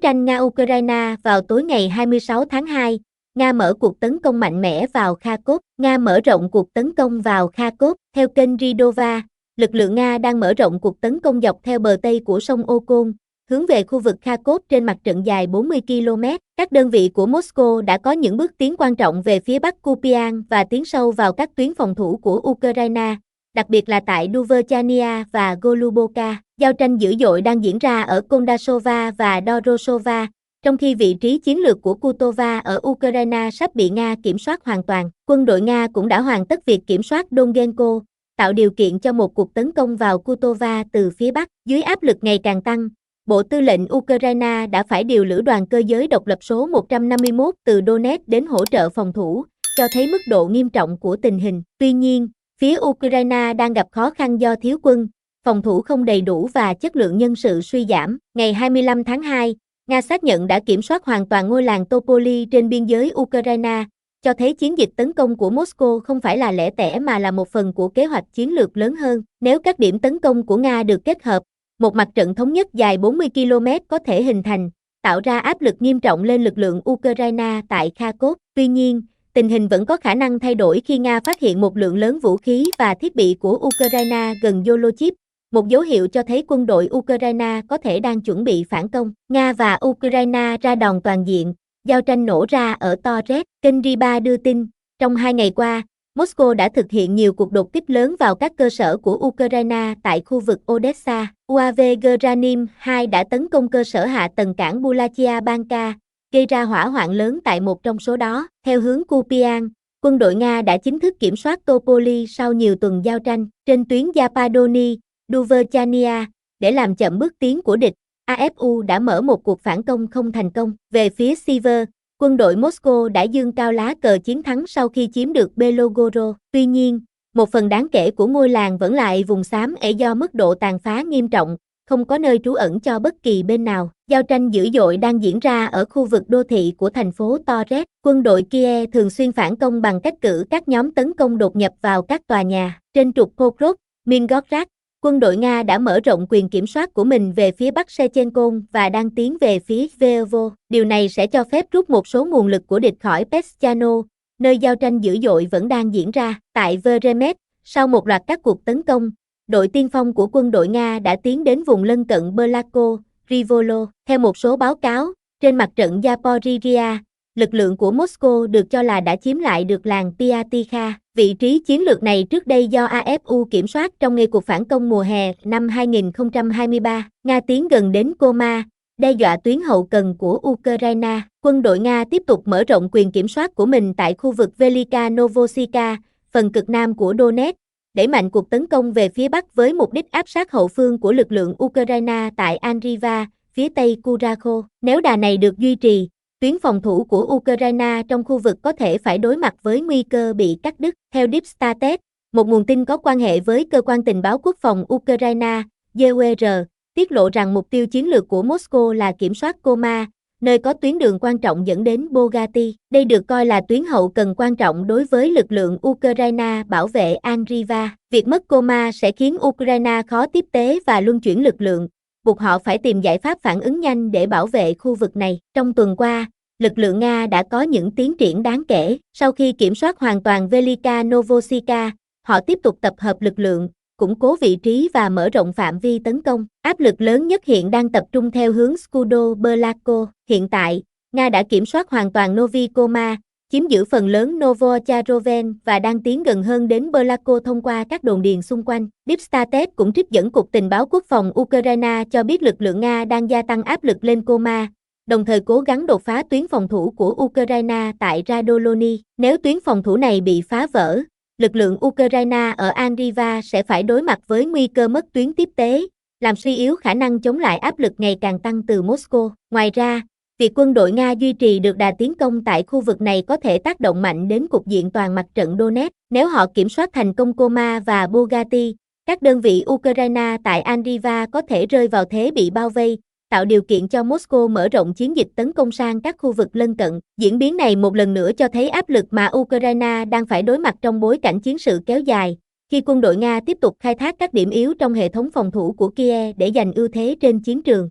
tranh Nga-Ukraine vào tối ngày 26 tháng 2, Nga mở cuộc tấn công mạnh mẽ vào Kharkov. Nga mở rộng cuộc tấn công vào Kharkov. Theo kênh Ridova, lực lượng Nga đang mở rộng cuộc tấn công dọc theo bờ Tây của sông Okol, hướng về khu vực Kharkov trên mặt trận dài 40 km. Các đơn vị của Moscow đã có những bước tiến quan trọng về phía bắc Kupiansk và tiến sâu vào các tuyến phòng thủ của Ukraine, đặc biệt là tại Duverchania và Goluboka. Giao tranh dữ dội đang diễn ra ở Kondasova và Dorosova, trong khi vị trí chiến lược của Kutova ở Ukraine sắp bị Nga kiểm soát hoàn toàn. Quân đội Nga cũng đã hoàn tất việc kiểm soát Dongenko, tạo điều kiện cho một cuộc tấn công vào Kutova từ phía bắc. Dưới áp lực ngày càng tăng, Bộ Tư lệnh Ukraine đã phải điều lữ đoàn cơ giới độc lập số 151 từ Donetsk đến hỗ trợ phòng thủ, cho thấy mức độ nghiêm trọng của tình hình. Tuy nhiên, phía Ukraine đang gặp khó khăn do thiếu quân, phòng thủ không đầy đủ và chất lượng nhân sự suy giảm. Ngày 25 tháng 2, Nga xác nhận đã kiểm soát hoàn toàn ngôi làng Topoli trên biên giới Ukraine, cho thấy chiến dịch tấn công của Moscow không phải là lẻ tẻ mà là một phần của kế hoạch chiến lược lớn hơn. Nếu các điểm tấn công của Nga được kết hợp, một mặt trận thống nhất dài 40 km có thể hình thành, tạo ra áp lực nghiêm trọng lên lực lượng Ukraine tại Kharkov. Tuy nhiên, tình hình vẫn có khả năng thay đổi khi Nga phát hiện một lượng lớn vũ khí và thiết bị của Ukraine gần Yolochip, một dấu hiệu cho thấy quân đội Ukraine có thể đang chuẩn bị phản công. Nga và Ukraine ra đòn toàn diện, giao tranh nổ ra ở Torez. Kênh Riba đưa tin, trong 2 ngày qua, Moscow đã thực hiện nhiều cuộc đột kích lớn vào các cơ sở của Ukraine tại khu vực Odessa. UAV Geranim 2 đã tấn công cơ sở hạ tầng cảng Bulachia Banka, gây ra hỏa hoạn lớn tại một trong số đó. Theo hướng Kupiansk, quân đội Nga đã chính thức kiểm soát Topoli sau nhiều tuần giao tranh. Trên tuyến Zapadony, Duverchania, để làm chậm bước tiến của địch, AFU đã mở một cuộc phản công không thành công. Về phía Siver, quân đội Moscow đã giương cao lá cờ chiến thắng sau khi chiếm được Belgorod. Tuy nhiên, một phần đáng kể của ngôi làng vẫn lại vùng xám do mức độ tàn phá nghiêm trọng, không có nơi trú ẩn cho bất kỳ bên nào. Giao tranh dữ dội đang diễn ra ở khu vực đô thị của thành phố Torez. Quân đội Kiev thường xuyên phản công bằng cách cử các nhóm tấn công đột nhập vào các tòa nhà. Trên trục Pokrov, Mingorod, quân đội Nga đã mở rộng quyền kiểm soát của mình về phía bắc Shevchenkon và đang tiến về phía Veovo. Điều này sẽ cho phép rút một số nguồn lực của địch khỏi Pestchano, nơi giao tranh dữ dội vẫn đang diễn ra. Tại Veremet, sau một loạt các cuộc tấn công, đội tiên phong của quân đội Nga đã tiến đến vùng lân cận Belako, Rivolo. Theo một số báo cáo, trên mặt trận Zaporizhia, lực lượng của Moscow được cho là đã chiếm lại được làng Piatikha. Vị trí chiến lược này trước đây do AFU kiểm soát trong ngày cuộc phản công mùa hè năm 2023. Nga tiến gần đến Koma, đe dọa tuyến hậu cần của Ukraine. Quân đội Nga tiếp tục mở rộng quyền kiểm soát của mình tại khu vực Velika Novosika, phần cực nam của Donetsk, đẩy mạnh cuộc tấn công về phía bắc với mục đích áp sát hậu phương của lực lượng Ukraine tại Andriva, phía tây Kurakho. Nếu đà này được duy trì, tuyến phòng thủ của Ukraine trong khu vực có thể phải đối mặt với nguy cơ bị cắt đứt. Theo Deep State, một nguồn tin có quan hệ với cơ quan tình báo quốc phòng Ukraine, GUR, tiết lộ rằng mục tiêu chiến lược của Moscow là kiểm soát Koma, nơi có tuyến đường quan trọng dẫn đến Bogati. Đây được coi là tuyến hậu cần quan trọng đối với lực lượng Ukraine bảo vệ Andriva. Việc mất Koma sẽ khiến Ukraine khó tiếp tế và luân chuyển lực lượng, buộc họ phải tìm giải pháp phản ứng nhanh để bảo vệ khu vực này. Trong tuần qua, lực lượng Nga đã có những tiến triển đáng kể. Sau khi kiểm soát hoàn toàn Velika Novosika, họ tiếp tục tập hợp lực lượng, củng cố vị trí và mở rộng phạm vi tấn công. Áp lực lớn nhất hiện đang tập trung theo hướng Skudo-Belako. Hiện tại, Nga đã kiểm soát hoàn toàn Novikoma, chiếm giữ phần lớn Novocharoven và đang tiến gần hơn đến Belako thông qua các đồn điền xung quanh. Deep State cũng trích dẫn Cục Tình báo Quốc phòng Ukraine cho biết lực lượng Nga đang gia tăng áp lực lên Koma, đồng thời cố gắng đột phá tuyến phòng thủ của Ukraine tại Radoloni. Nếu tuyến phòng thủ này bị phá vỡ, lực lượng Ukraine ở Andriva sẽ phải đối mặt với nguy cơ mất tuyến tiếp tế, làm suy yếu khả năng chống lại áp lực ngày càng tăng từ Moscow. Ngoài ra, việc quân đội Nga duy trì được đà tiến công tại khu vực này có thể tác động mạnh đến cục diện toàn mặt trận Donetsk. Nếu họ kiểm soát thành công Koma và Bogati, các đơn vị Ukraine tại Andriva có thể rơi vào thế bị bao vây, tạo điều kiện cho Moscow mở rộng chiến dịch tấn công sang các khu vực lân cận. Diễn biến này một lần nữa cho thấy áp lực mà Ukraine đang phải đối mặt trong bối cảnh chiến sự kéo dài, khi quân đội Nga tiếp tục khai thác các điểm yếu trong hệ thống phòng thủ của Kiev để giành ưu thế trên chiến trường.